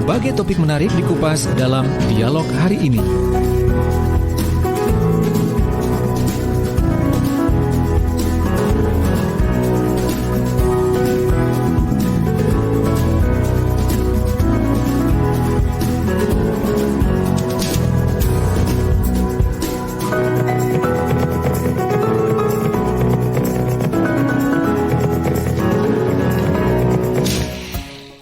berbagai topik menarik dikupas dalam dialog hari ini.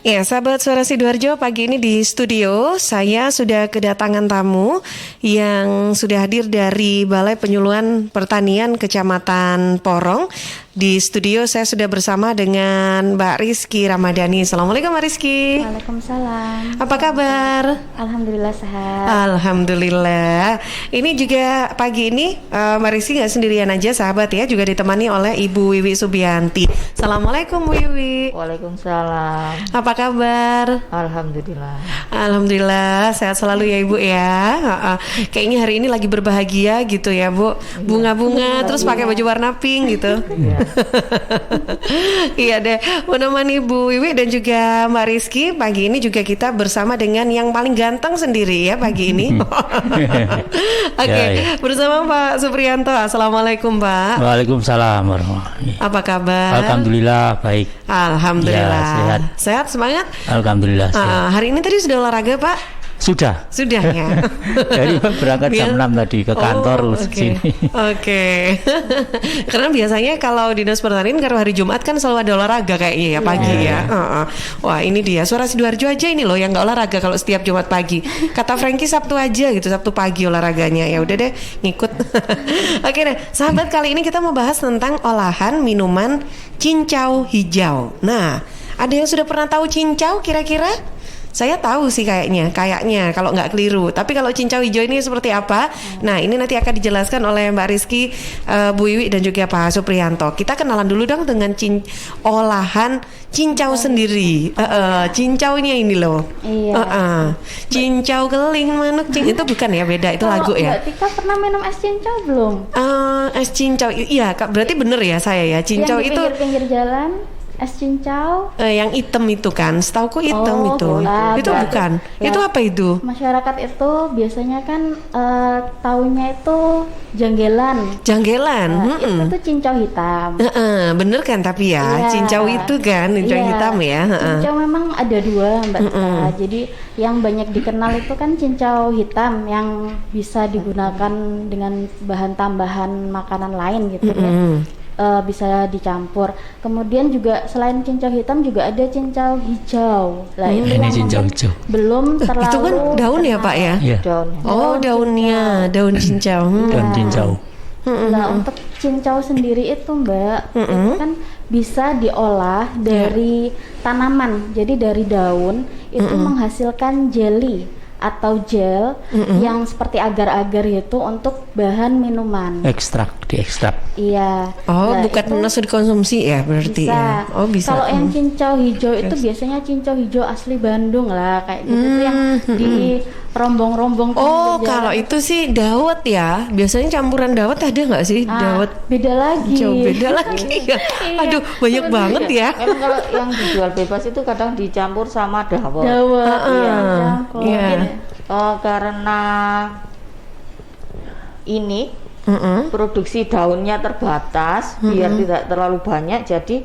Ya, sahabat Suara Sidoarjo, pagi ini di studio saya sudah kedatangan tamu yang sudah hadir dari Balai Penyuluhan Pertanian Kecamatan Porong. Di studio saya sudah bersama dengan Mbak Rizky Ramadhani. Assalamualaikum Mbak Rizky. Waalaikumsalam. Apa kabar? Alhamdulillah sehat. Alhamdulillah. Ini juga pagi ini Mbak Rizky nggak sendirian aja sahabat ya, juga ditemani oleh Ibu Wiwi Subianti. Assalamualaikum Bu Wiwi. Waalaikumsalam. Apa kabar? Alhamdulillah. Alhamdulillah sehat selalu ya Ibu ya. Kayaknya hari ini lagi berbahagia gitu ya Bu. Bunga-bunga terus pakai baju warna pink gitu. Iya deh, menemani Bu Wiwi dan juga Mbak Rizky. Pagi ini juga kita bersama dengan yang paling ganteng sendiri ya pagi ini. Oke, bersama Pak Supriyanto. Assalamualaikum Pak. Waalaikumsalam warahmatullahi. Apa kabar? Alhamdulillah baik. Alhamdulillah. Ya, sehat. Sehat semangat? Alhamdulillah sehat. Hari ini tadi sudah olahraga Pak? Sudah ya. Jadi berangkat jam 6 tadi ke kantor okay. sini. Oke. Karena biasanya kalau dinas pertanian kalau hari Jumat kan selalu ada olahraga kayaknya ya pagi ya. Wah ini dia Suara Sidoarjo aja ini loh yang nggak olahraga kalau setiap Jumat pagi. Kata Frankie Sabtu aja gitu, Sabtu pagi olahraganya. Ya udah deh ngikut. Oke deh sahabat, kali ini kita mau bahas tentang olahan minuman cincau hijau. Nah, ada yang sudah pernah tahu cincau kira-kira? Saya tahu sih kayaknya kalau nggak keliru. Tapi kalau cincau hijau ini seperti apa? Nah ini nanti akan dijelaskan oleh Mbak Rizky, Bu Wiwi dan juga Pak Supriyanto. Kita kenalan dulu dong dengan olahan cincau sendiri. Cincaunya ini loh. Iya. Cincau keling manuk itu bukan ya, beda itu lagu ya. Mbak Tika pernah minum es cincau belum? Es cincau, iya Kak, berarti bener ya saya ya. Cincau yang di itu pinggir-pinggir jalan. Es cincau yang hitam itu kan, setauku hitam itu. Itu bukan. Ya, itu apa itu? Masyarakat itu biasanya kan taunya itu janggelan. Itu tuh cincau hitam. Bener kan tapi ya, cincau itu kan, cincau hitam ya. Cincau memang ada dua Mbak Tika. Jadi yang banyak dikenal itu kan cincau hitam yang bisa digunakan dengan bahan tambahan makanan lain gitu ya. Bisa dicampur. Kemudian juga selain cincau hitam juga ada cincau hijau. Lah itu ini cincau hijau. Belum terlalu. Itu kan daun ya Pak ya? Iya. Daunnya, daun cincau. Daun cincau. Nah untuk cincau sendiri itu Mbak, itu kan bisa diolah dari tanaman. Jadi dari daun itu menghasilkan jelly atau gel yang seperti agar-agar itu untuk bahan minuman. Diekstrak. Iya. Bukan langsung dikonsumsi ya berarti bisa. ya. Bisa. Kalau yang cincau hijau itu biasanya cincau hijau asli Bandung lah kayak gitu tuh yang di rombong-rombong. Kalau itu sih dawet ya. Biasanya campuran dawet ada nggak sih? Dawet. Beda lagi. Beda lagi ya. Aduh, banyak banget ya. Memang kalau yang dijual bebas itu kadang dicampur sama dawet. Iya. Karena ini produksi daunnya terbatas, biar tidak terlalu banyak, jadi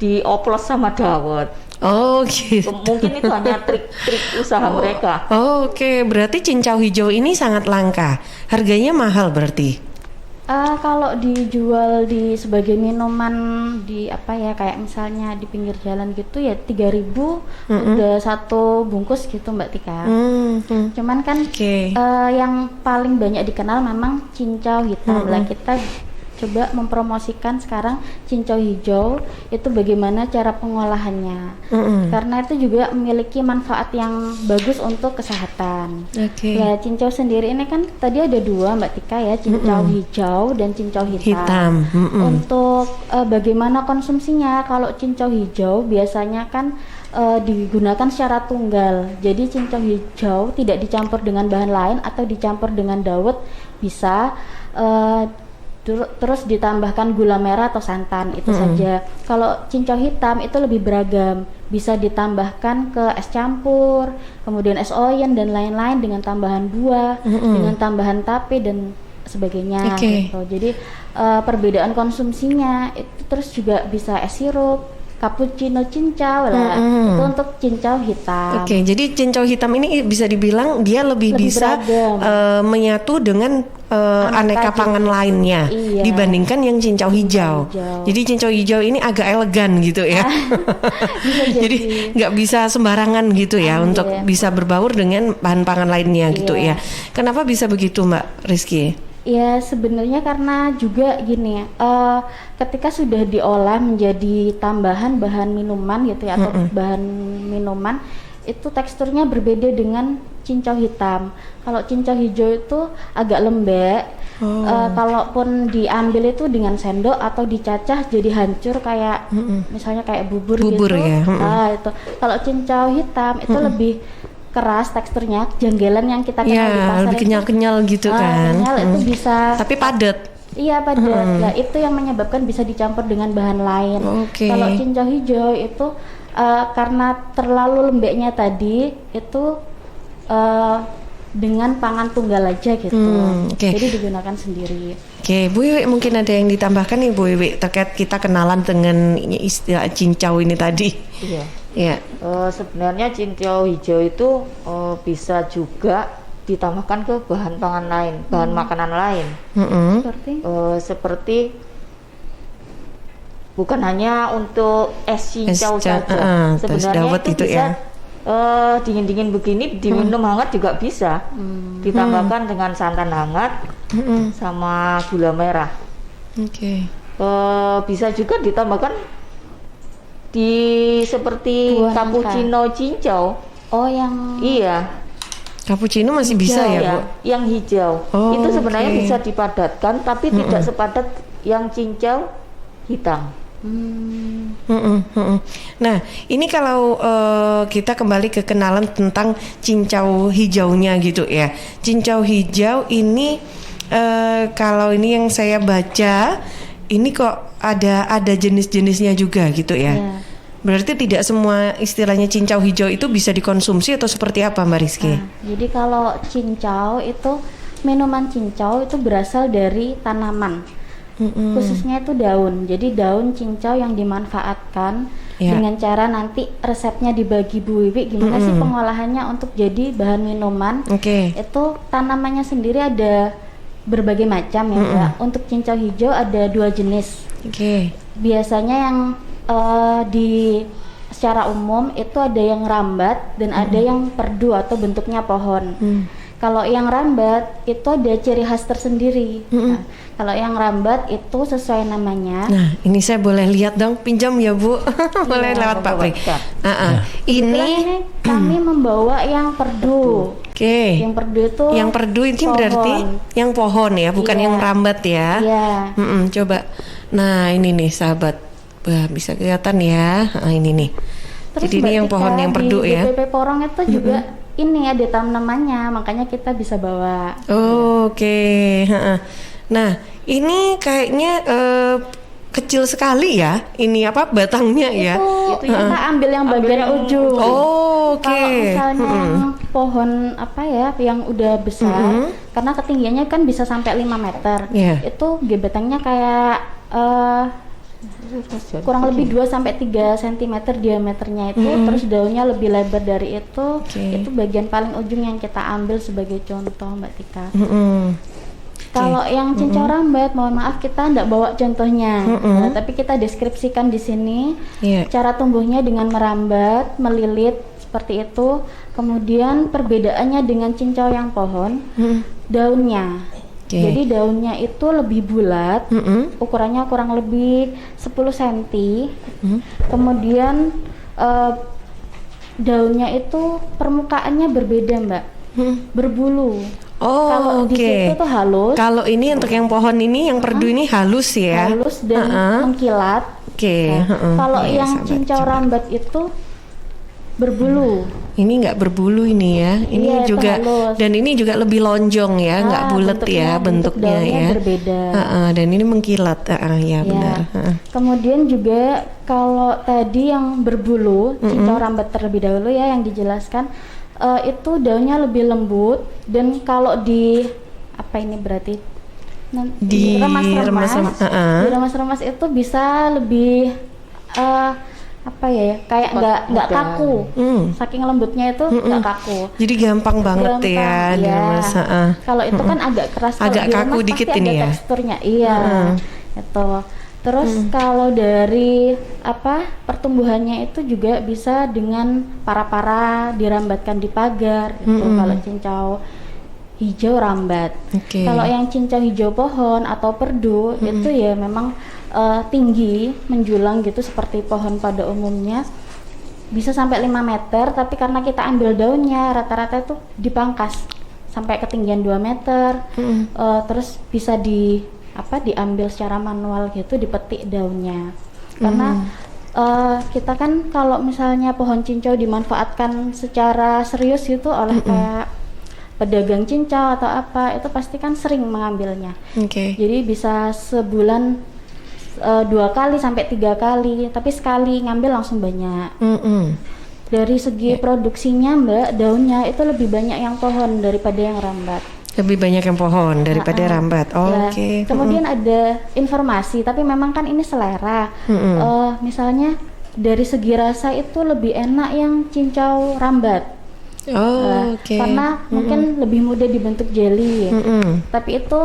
dioplos sama dawet. Oh gitu. Mungkin itu hanya trik-trik usaha mereka. Oke, berarti cincau hijau ini sangat langka. Harganya mahal berarti. Kalau dijual di sebagai minuman di kayak misalnya di pinggir jalan gitu ya 3.000 udah satu bungkus gitu Mbak Tika. Cuman kan yang paling banyak dikenal memang cincau hitam. Lah kita coba mempromosikan sekarang cincau hijau itu bagaimana cara pengolahannya. Karena itu juga memiliki manfaat yang bagus untuk kesehatan. Ya cincau sendiri ini kan tadi ada dua Mbak Tika ya, cincau hijau dan cincau hitam. Untuk bagaimana konsumsinya, kalau cincau hijau biasanya kan digunakan secara tunggal. Jadi cincau hijau tidak dicampur dengan bahan lain atau dicampur dengan dawet bisa. terus ditambahkan gula merah atau santan, itu saja. Kalau cincau hitam itu lebih beragam, bisa ditambahkan ke es campur, kemudian es oyen dan lain-lain dengan tambahan buah, dengan tambahan tape dan sebagainya gitu. Jadi perbedaan konsumsinya itu, terus juga bisa es sirup, cappuccino cincau lah, itu untuk cincau hitam. Oke, jadi cincau hitam ini bisa dibilang dia lebih bisa menyatu dengan aneka pangan lainnya dibandingkan yang cincau hijau. Jadi cincau hijau ini agak elegan gitu ya. Jadi nggak bisa sembarangan gitu ya untuk bisa berbaur dengan bahan pangan lainnya gitu ya. Kenapa bisa begitu Mbak Rizky? Ya sebenarnya karena juga gini, ketika sudah diolah menjadi tambahan bahan minuman gitu ya, atau bahan minuman, itu teksturnya berbeda dengan cincau hitam. Kalau cincau hijau itu agak lembek, kalaupun diambil itu dengan sendok atau dicacah jadi hancur kayak misalnya kayak bubur gitu. Ya. Itu. Kalau cincau hitam itu lebih keras teksturnya, janggelan yang kita kenal di pasar lebih kenyal-kenyal gitu kan. Kenyal itu bisa. Tapi padat. Iya padat. Nah itu yang menyebabkan bisa dicampur dengan bahan lain. Kalau cincau hijau itu karena terlalu lembeknya tadi itu dengan pangan tunggal aja gitu. Jadi digunakan sendiri. Oke, Bu Wiwi mungkin ada yang ditambahkan nih Bu Wiwi terkait kita kenalan dengan istilah cincau ini tadi. Iya. Ya. Sebenarnya cincau hijau itu bisa juga ditambahkan ke bahan pangan lain, bahan makanan lain. Seperti bukan hanya untuk es cincau saja. Sebenarnya itu bisa dingin-dingin begini diminum hangat juga bisa. Ditambahkan dengan santan hangat sama gula merah. Bisa juga ditambahkan di seperti cappuccino cincau. Iya. Cappuccino masih bisa ya, Bu? Yang hijau. Itu sebenarnya bisa dipadatkan tapi tidak sepadat yang cincau hitam. Nah, ini kalau kita kembali ke kenalan tentang cincau hijaunya gitu ya. Cincau hijau ini kalau ini yang saya baca, ini kok ada jenis-jenisnya juga gitu ya. Berarti tidak semua istilahnya cincau hijau itu bisa dikonsumsi atau seperti apa Mbak Rizky? Jadi kalau cincau itu, minuman cincau itu berasal dari tanaman. Khususnya itu daun. Jadi daun cincau yang dimanfaatkan dengan cara nanti resepnya dibagi Bu Wiwi gimana sih pengolahannya untuk jadi bahan minuman. Itu tanamannya sendiri ada berbagai macam ya Mbak. Untuk cincau hijau ada 2 jenis. Biasanya yang secara umum itu ada yang rambat dan ada yang perdu atau bentuknya pohon. Kalau yang rambat itu ada ciri khas tersendiri. Nah, kalau yang rambat itu sesuai namanya. Nah, ini saya boleh lihat dong, pinjam ya Bu. Boleh lewat Pak Pri. Ini kami membawa yang perdu. Yang perdu itu. Yang perdu itu pohon. Berarti yang pohon ya, bukan yang rambat ya. Coba. Nah, ini nih sahabat. Wah, bisa kelihatan ya. Ini nih. Terus jadi ini yang pohon yang perdu ya. DPP Porong itu juga ini ada tanamannya, makanya kita bisa bawa. Nah, ini kayaknya kecil sekali ya. Ini apa batangnya ya? Itu kita ambil yang bagian ujung. Kalau misalnya pohon apa ya yang udah besar, karena ketinggiannya kan bisa sampai 5 meter. Itu batangnya kayak kurang lebih 2-3 cm diameternya itu, terus daunnya lebih lebar dari itu. Itu bagian paling ujung yang kita ambil sebagai contoh Mbak Tika. Kalau yang cincau rambat, mohon maaf kita tidak bawa contohnya, tapi kita deskripsikan di sini cara tumbuhnya dengan merambat, melilit seperti itu. Kemudian perbedaannya dengan cincau yang pohon, daunnya. Jadi daunnya itu lebih bulat, ukurannya kurang lebih 10 cm. Kemudian daunnya itu permukaannya berbeda Mbak, berbulu. Kalau di situ tuh halus. Kalau ini untuk yang pohon ini, yang perdu ini halus ya. Halus dan mengkilat. Kalau yang cincau rambat itu berbulu. Ini nggak berbulu ini ya. Ini Iya, itu juga halus. dan ini juga lebih lonjong ya, nggak bulat ya bentuknya daunnya ya. berbeda. Dan ini mengkilat. Ya Ya. benar. Kemudian juga kalau tadi yang berbulu, cincau rambat terlebih dahulu ya yang dijelaskan, itu daunnya lebih lembut, dan kalau di apa ini berarti diremas-remas itu bisa lebih apa ya, kayak nggak kaku. Saking lembutnya itu nggak kaku. Jadi gampang banget ya diremas. Kalau itu kan agak keras, agak kalau kaku diremas dikit pasti ini ada ya. teksturnya. Iya, itu. Terus kalau dari pertumbuhannya itu juga bisa dengan para-para dirambatkan di pagar gitu. Kalau cincau hijau rambat. Kalau yang cincau hijau pohon atau perdu itu ya memang tinggi menjulang gitu seperti pohon pada umumnya, bisa sampai 5 meter, tapi karena kita ambil daunnya rata-rata itu dipangkas sampai ketinggian 2 meter. Terus bisa diambil secara manual gitu, dipetik daunnya. Karena kita kan kalau misalnya pohon cincau dimanfaatkan secara serius gitu oleh kayak pedagang cincau atau apa, itu pasti kan sering mengambilnya. Jadi bisa sebulan 2 kali sampai 3 kali, tapi sekali ngambil langsung banyak. Dari segi produksinya Mbak, daunnya itu lebih banyak yang pohon daripada yang rambat. Lebih banyak yang pohon daripada rambat. Kemudian ada informasi, tapi memang kan ini selera. Misalnya dari segi rasa itu lebih enak yang cincau rambat. Karena mungkin lebih mudah dibentuk jelly. Tapi itu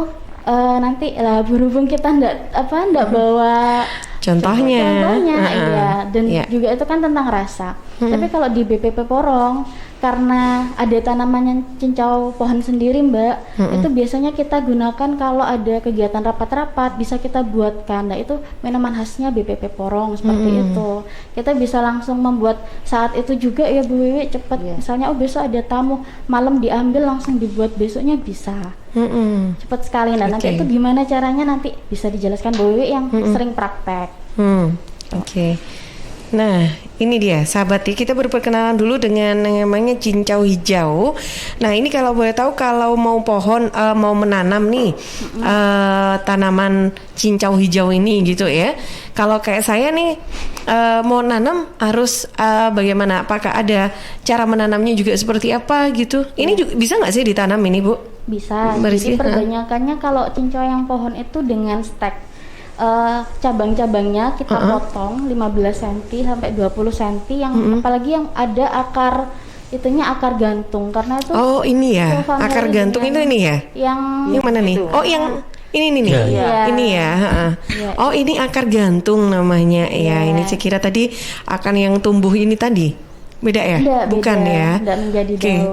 nanti berhubung kita ndak bawa contohnya iya, dan juga itu kan tentang rasa. Tapi kalau di BPP Porong, karena ada tanaman cincau pohon sendiri Mbak, itu biasanya kita gunakan kalau ada kegiatan rapat-rapat, bisa kita buatkan. Nah itu minuman khasnya BPP Porong seperti itu. Kita bisa langsung membuat saat itu juga ya Bu Wiwi, cepat. Misalnya besok ada tamu, malam diambil langsung dibuat besoknya bisa. Cepat sekali. Nah nanti itu gimana caranya, nanti bisa dijelaskan Bu Wiwi yang sering praktek. Nah ini dia sahabat, kita berperkenalan dulu dengan namanya cincau hijau. Nah ini kalau boleh tahu, kalau mau pohon mau menanam nih tanaman cincau hijau ini gitu ya, kalau kayak saya nih mau nanam harus bagaimana? Apakah ada cara menanamnya juga seperti apa gitu? Ini juga bisa nggak sih ditanam ini Bu? Bisa. Jadi perbanyakannya kalau cincau yang pohon itu dengan stek. Cabang-cabangnya kita potong 15 cm sampai 20 cm yang apalagi yang ada akar itunya, akar gantung, karena itu ini ya akar gantung ini ya yang mana nih? Yang ini nih ini ya. Ini akar gantung namanya ya. Ini saya kira tadi akan yang tumbuh ini tadi. Beda ya? Bukan ya?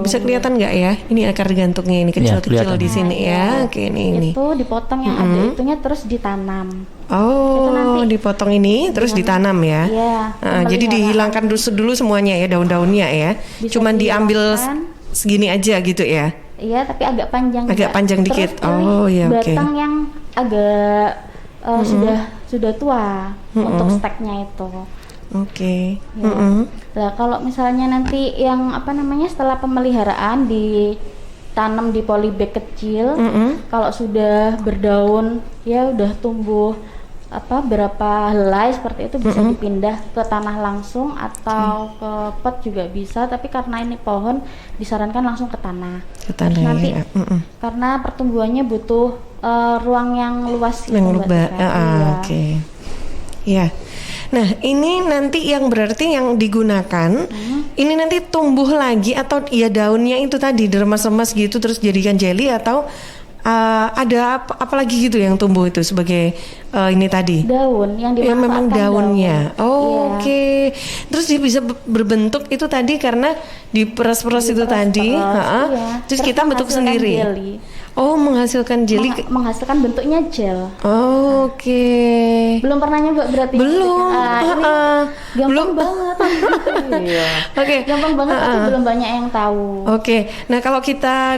Bisa kelihatan nggak ya? Ini akar gantungnya ini kecil-kecil di sini ya. Ini. Itu dipotong yang ada itunya terus ditanam. Dipotong ini terus ditanam ya. Jadi dihilangkan dulu semuanya ya, daun-daunnya ya. Cuman diambil segini aja gitu ya. Iya, tapi agak panjang. Agak panjang dikit. Batang yang agak sudah tua untuk steknya itu. Nah kalau misalnya nanti yang setelah pemeliharaan ditanam di polybag kecil, kalau sudah berdaun ya udah tumbuh berapa helai seperti itu, bisa dipindah ke tanah langsung atau ke pot juga bisa, tapi karena ini pohon disarankan langsung ke tanah. Nanti karena pertumbuhannya butuh ruang yang luas. Nah ini nanti yang berarti yang digunakan ini nanti tumbuh lagi, atau ya daunnya itu tadi diremas-remas gitu terus jadikan jelly, atau ada apa lagi gitu yang tumbuh itu sebagai ini tadi daun yang dimanfaatkan. Memang daunnya. Terus dia bisa berbentuk itu tadi karena diperas-peras itu tadi. Terus kita bentuk sendiri. Oh, menghasilkan jelly. Menghasilkan bentuknya gel. Oh, oke. Belum pernah nyoba berarti? Belum. Ini gampang Belum. banget. Oke. Gampang banget, tapi belum banyak yang tahu. Oke. Nah, kalau kita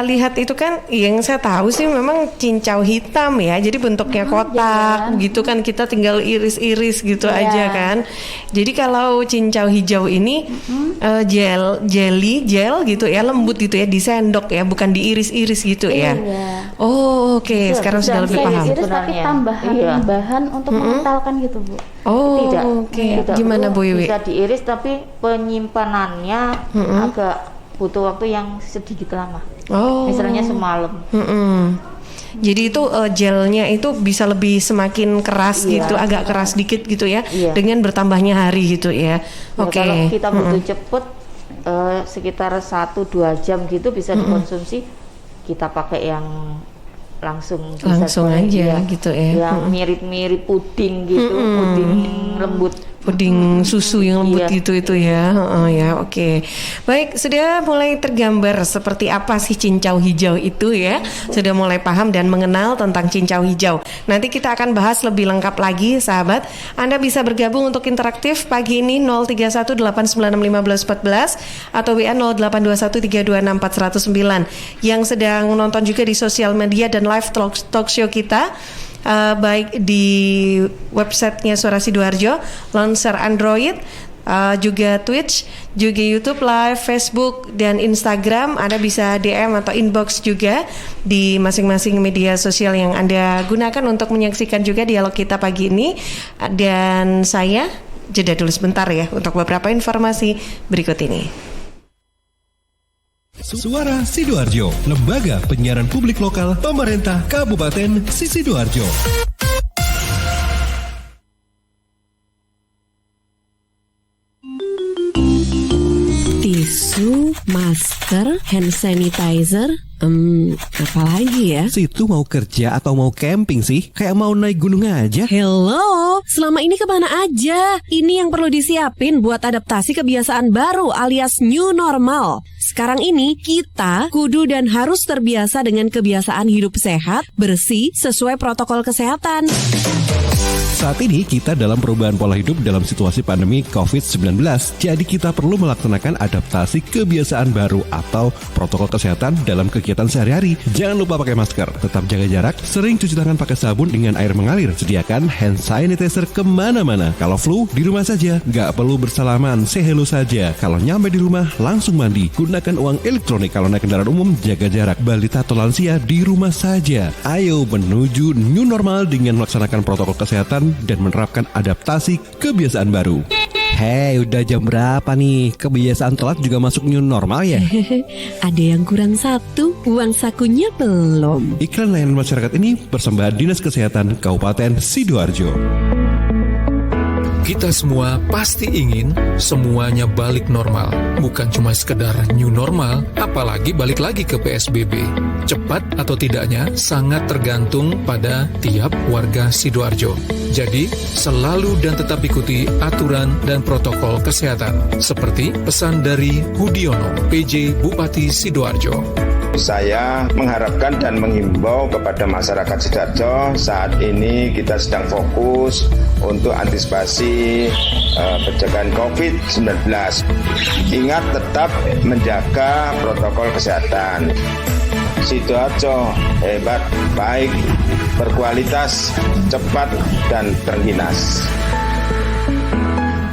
lihat itu kan yang saya tahu sih memang cincau hitam ya. Jadi bentuknya kotak gitu kan, kita tinggal iris-iris gitu aja kan. Jadi kalau cincau hijau ini gel gitu ya, lembut gitu ya, disendok ya, bukan diiris-iris gitu ya. Oh, oke. Sekarang sudah lebih paham. Iris tapi tambahan bahan untuk mengentalkan gitu, Bu. Oh, Tidak. oke. Tidak Gimana Bu perlu Iwi? bisa diiris, tapi penyimpanannya agak butuh waktu yang sedikit lama. Oh. Misalnya semalam. Jadi itu gelnya itu bisa lebih semakin keras gitu, agak keras dikit gitu ya, dengan bertambahnya hari gitu ya. Oke. Kalau kita butuh cepet sekitar 1-2 jam gitu bisa dikonsumsi, kita pakai yang langsung aja gitu ya. Yang mirip-mirip puding gitu, puding lembut. Puding susu yang lembut gitu itu ya. Ya, oke. Baik, sudah mulai tergambar seperti apa sih cincau hijau itu ya. Sudah mulai paham dan mengenal tentang cincau hijau. Nanti kita akan bahas lebih lengkap lagi, sahabat. Anda bisa bergabung untuk interaktif pagi ini 031-896-1514 atau WA 0821-326-4109. Yang sedang menonton juga di sosial media dan live talk show kita, baik di websitenya Suara Sidoarjo, launcher Android, juga Twitch, juga YouTube Live, Facebook, dan Instagram. Anda bisa DM atau inbox juga di masing-masing media sosial yang Anda gunakan untuk menyaksikan juga dialog kita pagi ini. Dan saya jeda dulu sebentar ya untuk beberapa informasi berikut ini. Suara Sidoarjo, lembaga penyiaran publik lokal pemerintah Kabupaten Sidoarjo. Tisu, masker, hand sanitizer, apalagi ya? Situ mau kerja atau mau camping sih? Kayak mau naik gunung aja. Hello, selama ini kemana aja? Ini yang perlu disiapin buat adaptasi kebiasaan baru alias new normal. Sekarang ini kita kudu dan harus terbiasa dengan kebiasaan hidup sehat, bersih, sesuai protokol kesehatan. Saat ini kita dalam perubahan pola hidup dalam situasi pandemi COVID-19. Jadi kita perlu melaksanakan adaptasi kebiasaan baru atau protokol kesehatan dalam kegiatan sehari-hari. Jangan lupa pakai masker, tetap jaga jarak, sering cuci tangan pakai sabun dengan air mengalir. Sediakan hand sanitizer kemana-mana. Kalau flu, di rumah saja. Nggak perlu bersalaman, say hello saja. Kalau nyampe di rumah, langsung mandi. Gunakan uang elektronik. Kalau naik kendaraan umum, jaga jarak. Balita atau lansia, di rumah saja. Ayo menuju new normal dengan melaksanakan protokol kesehatan dan menerapkan adaptasi kebiasaan baru. Hei, udah jam berapa nih? Kebiasaan telat juga masuk new normal ya? Ada yang kurang satu, uang sakunya belum. Iklan layanan masyarakat ini persembahan Dinas Kesehatan Kabupaten Sidoarjo. Kita semua pasti ingin semuanya balik normal. Bukan cuma sekedar new normal, apalagi balik lagi ke PSBB. Cepat atau tidaknya sangat tergantung pada tiap warga Sidoarjo. Jadi, selalu dan tetap ikuti aturan dan protokol kesehatan. Seperti pesan dari Hudiono, PJ Bupati Sidoarjo. Saya mengharapkan dan menghimbau kepada masyarakat Sidoarjo, saat ini kita sedang fokus untuk antisipasi pencegahan COVID-19. Ingat tetap menjaga protokol kesehatan. Sidoarjo hebat, baik, berkualitas, cepat, dan terginas.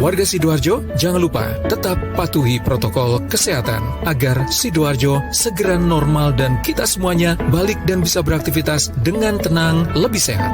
Warga Sidoarjo, jangan lupa tetap patuhi protokol kesehatan agar Sidoarjo segera normal dan kita semuanya balik dan bisa beraktivitas dengan tenang, lebih sehat.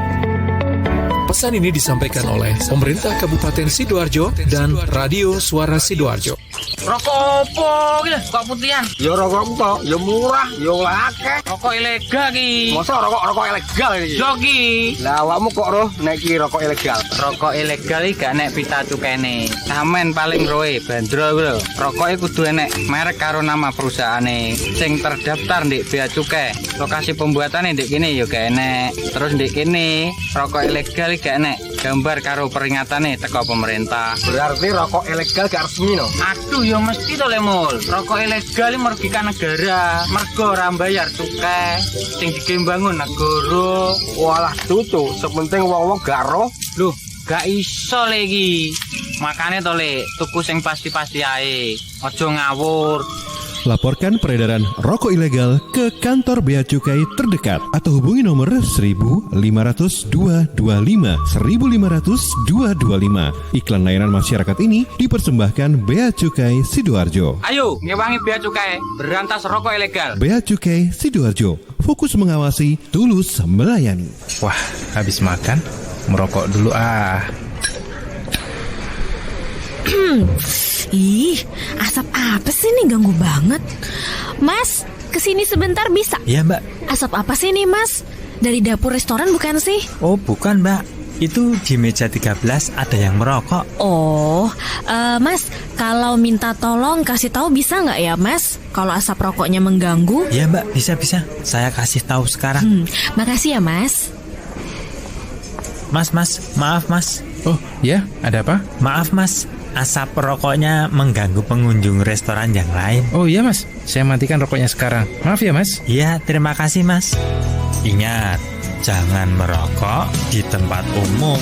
Pesan ini disampaikan oleh pemerintah Kabupaten Sidoarjo dan Radio Suara Sidoarjo. Rokok opo gitu, kok putihan? Ya rokok kok, ya murah, ya akeh. Rokok ilegal ki. Masa rokok ilegal iki? Joki. Lah awakmu kok roh nek iki rokok ilegal? Rokok ilegal iki gak nek pita cukene. Samen paling roe bandrol ku lho. Rokoke kudu enek merek karo nama perusahaane sing terdaftar ndek bea cukai. Lokasi pembuatane ndek kene ya gak enek. Terus ndek kene rokok ilegal gak enek gambar karo peringatane teko pemerintah. Berarti rokok ilegal gak resmi no? Aduh ya mesti to le Mul. Rokok ilegal merugikan negara. Mergo ora bayar cukai sing digembangun negara. Walah tutu, sepenting wong-wong gak roh. Loh, gak iso lagi. Makane to le tuku sing pasti-pasti ae. Aja ngawur. Laporkan peredaran rokok ilegal ke kantor Bea Cukai terdekat atau hubungi nomor 1.500 225 1.500 225. Iklan layanan masyarakat ini dipersembahkan Bea Cukai Sidoarjo. Ayo, ngewangi Bea Cukai, berantas rokok ilegal. Bea Cukai Sidoarjo, fokus mengawasi, tulus melayani. Wah, habis makan, merokok dulu ah. Ih, asap apa sih nih, ganggu banget. Mas, kesini sebentar bisa? Iya mbak. Asap apa sih nih mas? Dari dapur restoran bukan sih? Oh bukan mbak, itu di meja 13 ada yang merokok. Oh, mas, kalau minta tolong kasih tahu bisa nggak ya mas? Kalau asap rokoknya mengganggu? Iya mbak, bisa. Saya kasih tahu sekarang. Makasih ya mas. Mas, maaf mas. Oh ya, ada apa? Maaf mas, asap rokoknya mengganggu pengunjung restoran yang lain. Oh iya mas, saya matikan rokoknya sekarang. Maaf ya mas. Iya, terima kasih mas. Ingat, jangan merokok di tempat umum.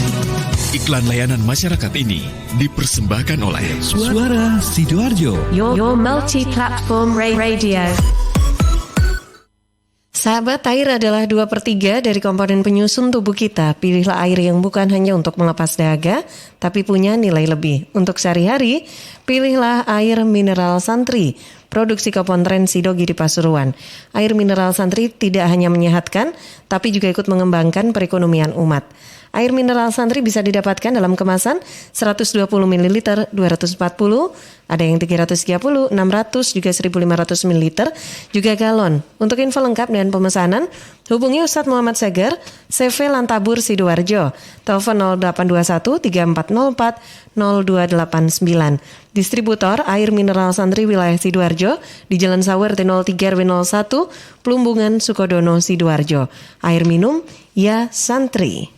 Iklan layanan masyarakat ini dipersembahkan oleh Suara Sidoarjo, Your multi-platform radio. Sahabat, air adalah 2/3 dari komponen penyusun tubuh kita. Pilihlah air yang bukan hanya untuk melepas dahaga, tapi punya nilai lebih. Untuk sehari-hari, pilihlah air mineral Santri, produksi Kopontren Sidogi di Pasuruan. Air mineral Santri tidak hanya menyehatkan, tapi juga ikut mengembangkan perekonomian umat. Air mineral Santri bisa didapatkan dalam kemasan 120 ml, 240, ada yang 330, 600, juga 1500 ml, juga galon. Untuk info lengkap dan pemesanan, hubungi Ustadz Muhammad Seger, CV Lantabur Sidoarjo, telepon 0821 3404 0289. Distributor air mineral Santri wilayah Sidoarjo di Jalan Sawer T03 RW 01, Plumbungan Sukodono Sidoarjo. Air minum ya Santri.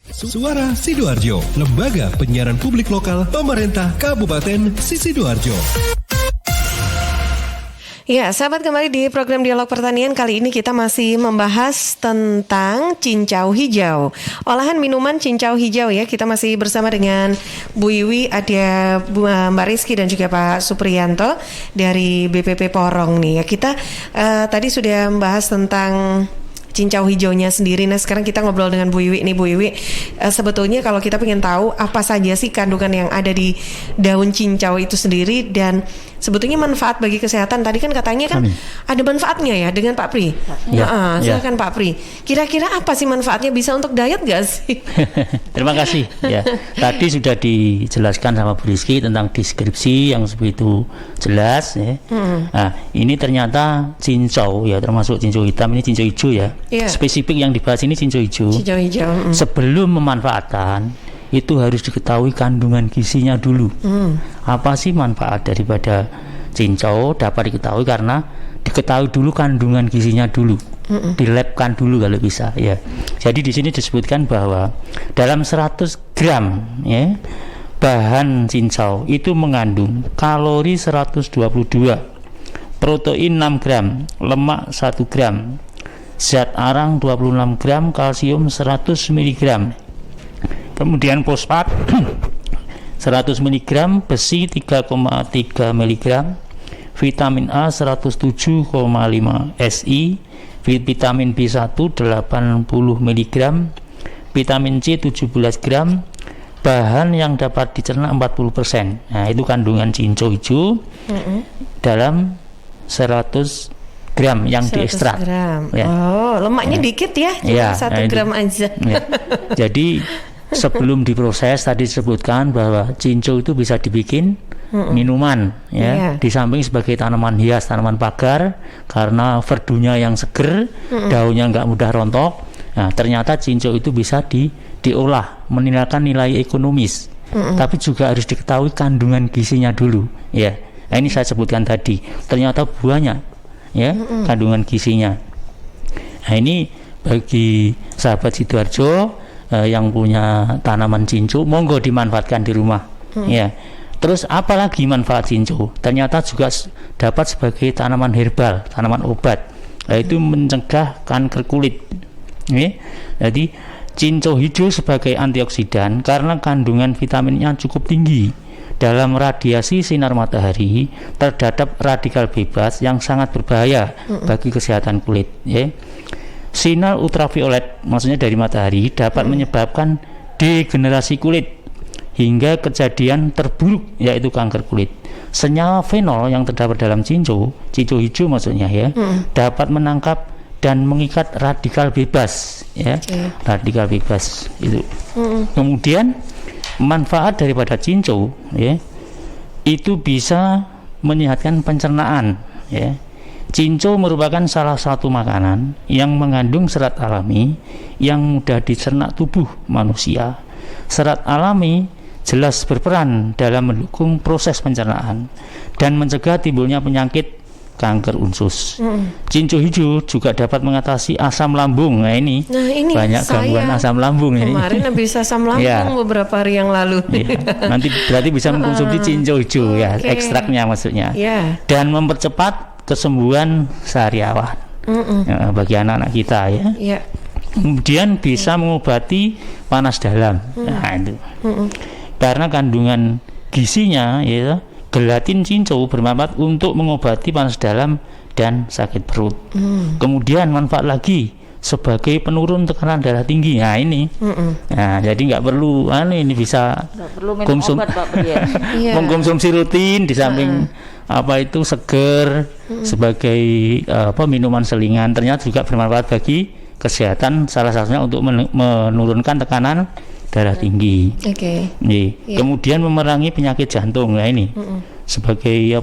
Suara Sidoarjo, lembaga penyiaran publik lokal pemerintah Kabupaten Sidoarjo. Ya, sahabat, kembali di program Dialog Pertanian. Kali ini kita masih membahas tentang cincau hijau. Olahan minuman cincau hijau ya. Kita masih bersama dengan Bu Iwi, ada Mbak Rizky dan juga Pak Supriyanto dari BPP Porong nih ya. Kita tadi sudah membahas tentang cincau hijaunya sendiri. Nah, sekarang kita ngobrol dengan Bu Iwi nih. Bu Iwi, sebetulnya kalau kita pengen tahu apa saja sih kandungan yang ada di daun cincau itu sendiri dan sebetulnya manfaat bagi kesehatan. Tadi kan katanya kan ada manfaatnya ya dengan Pak Pri. Silakan Pak Pri. Kira-kira apa sih manfaatnya, bisa untuk diet gak sih? Terima kasih. Ya, tadi sudah dijelaskan sama Bu Rizky tentang deskripsi yang begitu jelas. Ya. Nah, ini ternyata cincau ya, termasuk cincau hitam, ini cincau hijau ya. Spesifik yang dibahas ini cincau hijau. Cincau hijau. Sebelum memanfaatkan itu harus diketahui kandungan gizinya dulu. Apa sih manfaat daripada cincau, dapat diketahui karena diketahui dulu kandungan gizinya dulu. Dilabkan dulu kalau bisa ya. Jadi di sini disebutkan bahwa dalam 100 gram ya bahan cincau itu mengandung kalori 122, protein 6 gram, lemak 1 gram, zat arang 26 gram, kalsium 100 mg, kemudian fosfat 100 mg, besi 3,3 mg, vitamin A 107,5 SI, vitamin B1 80 mg, vitamin C 17 gram, bahan yang dapat dicerna 40%. Nah, itu kandungan cincau hijau dalam 100 gram yang diekstrak. Ya. Oh, lemaknya dikit ya, cuma 1 gram aja. Ya. Jadi sebelum diproses tadi disebutkan bahwa cincau itu bisa dibikin minuman ya. Di samping sebagai tanaman hias, tanaman pagar karena verdunya yang seger, daunnya nggak mudah rontok. Nah, ternyata cincau itu bisa diolah, meningkatkan nilai ekonomis. Tapi juga harus diketahui kandungan gizinya dulu ya. Nah, ini saya sebutkan tadi. Ternyata banyak ya kandungan gizinya. Nah, ini bagi sahabat Sidoarjo yang punya tanaman cinco, monggo dimanfaatkan di rumah. Ya. Terus apalagi manfaat cinco? Ternyata juga dapat sebagai tanaman herbal, tanaman obat, yaitu mencegah kanker kulit. Jadi cinco hijau sebagai antioksidan karena kandungan vitaminnya cukup tinggi. Dalam radiasi sinar matahari terdapat radikal bebas yang sangat berbahaya bagi kesehatan kulit. Sinar ultraviolet, maksudnya dari matahari, dapat menyebabkan degenerasi kulit hingga kejadian terburuk, yaitu kanker kulit. Senyawa fenol yang terdapat dalam cinco hijau maksudnya dapat menangkap dan mengikat radikal bebas, radikal bebas itu. Kemudian manfaat daripada cinco itu bisa menyehatkan pencernaan. Cinco merupakan salah satu makanan yang mengandung serat alami yang mudah dicerna tubuh manusia. Serat alami jelas berperan dalam mendukung proses pencernaan dan mencegah timbulnya penyakit kanker usus. Cinco hijau juga dapat mengatasi asam lambung. Nah ini banyak gangguan asam lambung ini. Kemarin habis asam lambung beberapa hari yang lalu. Nanti berarti bisa mengkonsumsi cinco hijau ekstraknya maksudnya. Dan mempercepat kesembuhan sariawan bagi anak-anak kita Kemudian bisa mengobati panas dalam. Nah itu. Karena kandungan gizinya gelatin cinco bermanfaat untuk mengobati panas dalam dan sakit perut. Kemudian manfaat lagi sebagai penurun tekanan darah tinggi. Nah ini, nah jadi nggak perlu, ini bisa mengkonsumsi rutin di samping seger sebagai minuman selingan. Ternyata juga bermanfaat bagi kesehatan, salah satunya untuk menurunkan tekanan darah tinggi. Kemudian memerangi penyakit jantung. Nah ini sebagai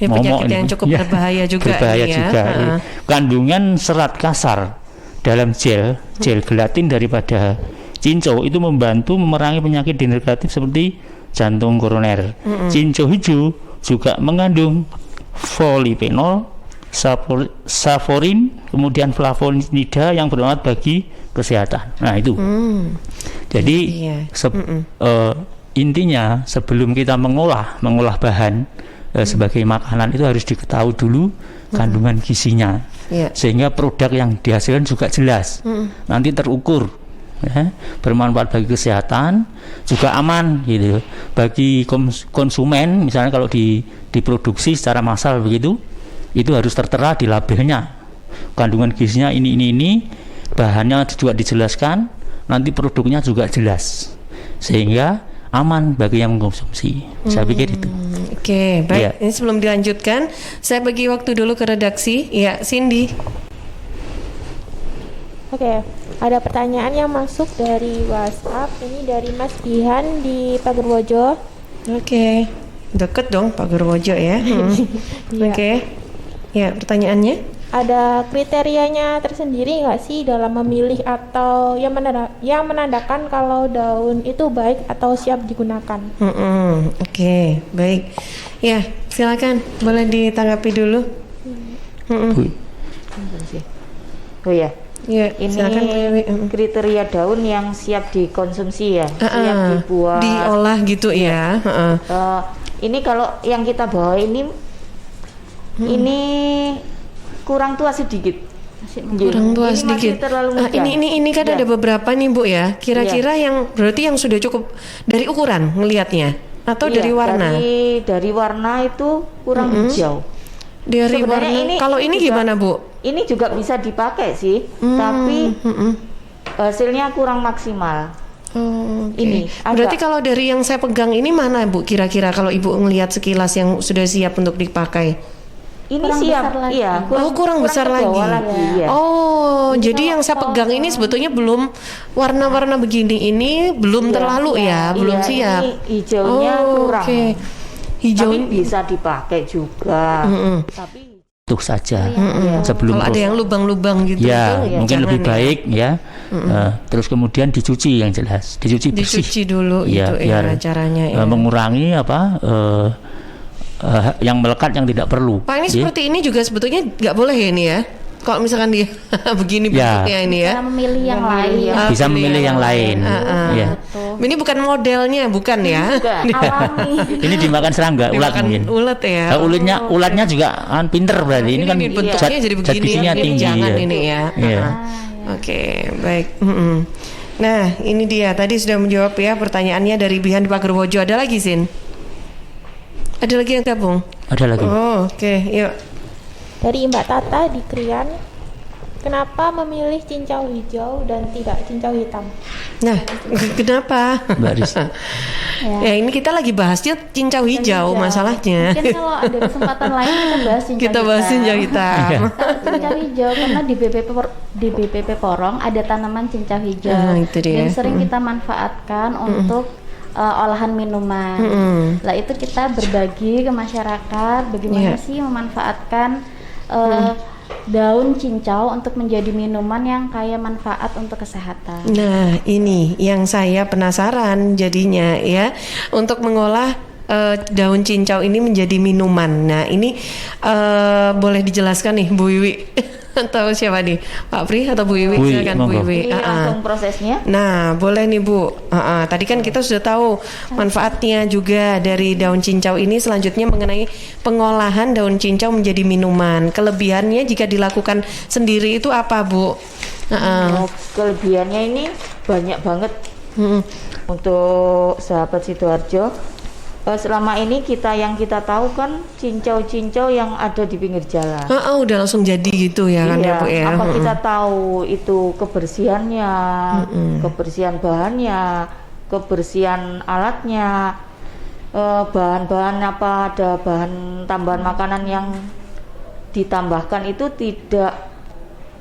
penyakit yang cukup berbahaya juga. Kandungan serat kasar dalam gel gelatin daripada cinco itu membantu memerangi penyakit degeneratif seperti jantung koroner. Cinco hijau juga mengandung polifenol, saporin, kemudian flavonida yang bermanfaat bagi kesehatan. Nah itu. Jadi intinya sebelum kita mengolah bahan sebagai makanan itu harus diketahui dulu kandungan gizinya, sehingga produk yang dihasilkan juga jelas, nanti terukur, bermanfaat bagi kesehatan, juga aman gitu bagi konsumen. Misalnya kalau diproduksi secara massal begitu, itu harus tertera di labelnya kandungan gizinya ini, bahannya juga dijelaskan, nanti produknya juga jelas, sehingga aman bagi yang mengkonsumsi. Saya pikir itu. Oke, baik. Ini sebelum dilanjutkan, saya bagi waktu dulu ke redaksi. Ya, Cindy. Oke, ada pertanyaan yang masuk dari WhatsApp. Ini dari Mas Dihan di Pagerwojo. Oke, deket dong Pagerwojo ya. Oke. Ya, pertanyaannya? Ada kriterianya tersendiri nggak sih dalam memilih atau yang menandakan kalau daun itu baik atau siap digunakan? Oke, baik. Ya, silakan, boleh ditanggapi dulu. Ini silakan, kriteria daun yang siap dikonsumsi siap dibuat, diolah gitu ya. Ini kalau yang kita bawa ini kurang tua sedikit. Kurang tua sedikit. Ini kan ada beberapa nih Bu ya. Kira-kira yang berarti yang sudah cukup dari ukuran ngelihatnya atau dari warna? Dari warna itu kurang hijau. Dari warna. Kalau ini juga, gimana Bu? Ini juga bisa dipakai sih, tapi hasilnya kurang maksimal. Ini berarti kalau dari yang saya pegang ini mana Bu? Kira-kira kalau Ibu ngelihat sekilas yang sudah siap untuk dipakai? Ini kurang siap, kurang besar lagi. Jadi yang saya pegang ini sebetulnya belum warna-warna begini ini belum terlalu belum siap. Ini hijaunya kurang. Hijau tapi bisa dipakai juga. Tapi itu saja. Sebelum kalau ada yang lubang-lubang gitu. Mungkin lebih baik terus kemudian dicuci yang jelas, dicuci bersih. Dicuci dulu biar caranya mengurangi yang melekat yang tidak perlu. Pak, ini seperti ini juga sebetulnya nggak boleh ya ini ya? Kalau misalkan dia begini bentuknya ini ya. Bisa memilih yang lain. Bisa memilih yang lain. Ya. Ini bukan modelnya, bukan ya? Alami. Ini dimakan serangga, ulat mungkin. Ulat ya. Ulatnya juga pinter berarti. Ini kan bentuknya jadi begini. bisinya tinggi. Jangan ini ya. Iya. Oke, baik. Nah, ini dia. Tadi sudah menjawab ya pertanyaannya dari Bihan di Pagerwojo. Ada lagi, Sin? Ada lagi yang gabung? Ada lagi. Oh, oke. Yuk. Dari Mbak Tata di Krian, kenapa memilih cincau hijau dan tidak cincau hitam? Nah, kenapa? Mbak Riz. Ya, ini kita lagi bahasnya cincau hijau masalahnya. Mungkin kalau ada kesempatan lain kita bahas cincau hitam. Cincau hijau karena di BPP Porong ada tanaman cincau hijau itu dia. yang sering kita manfaatkan untuk olahan minuman. Lah itu kita berbagi ke masyarakat bagaimana sih memanfaatkan daun cincau untuk menjadi minuman yang kaya manfaat untuk kesehatan. Nah, ini yang saya penasaran jadinya ya, untuk mengolah daun cincau ini menjadi minuman. Nah, ini boleh dijelaskan nih Bu Wiwi atau siapa nih, Pak Pri atau Bu Wiwi? Silakan Bu Wiwi. Ini langsung prosesnya. Nah, boleh nih Bu. Tadi kan kita sudah tahu manfaatnya juga dari daun cincau ini. Selanjutnya mengenai pengolahan daun cincau menjadi minuman. Kelebihannya jika dilakukan sendiri itu apa, Bu? Kelebihannya ini banyak banget untuk sahabat Sidoarjo. Selama ini yang kita tahu kan cincau-cincau yang ada di pinggir jalan. Udah langsung jadi gitu ya kan ya Bu ya. Apa kita tahu itu kebersihannya, kebersihan bahannya, kebersihan alatnya, bahan-bahan apa, ada bahan tambahan makanan yang ditambahkan itu tidak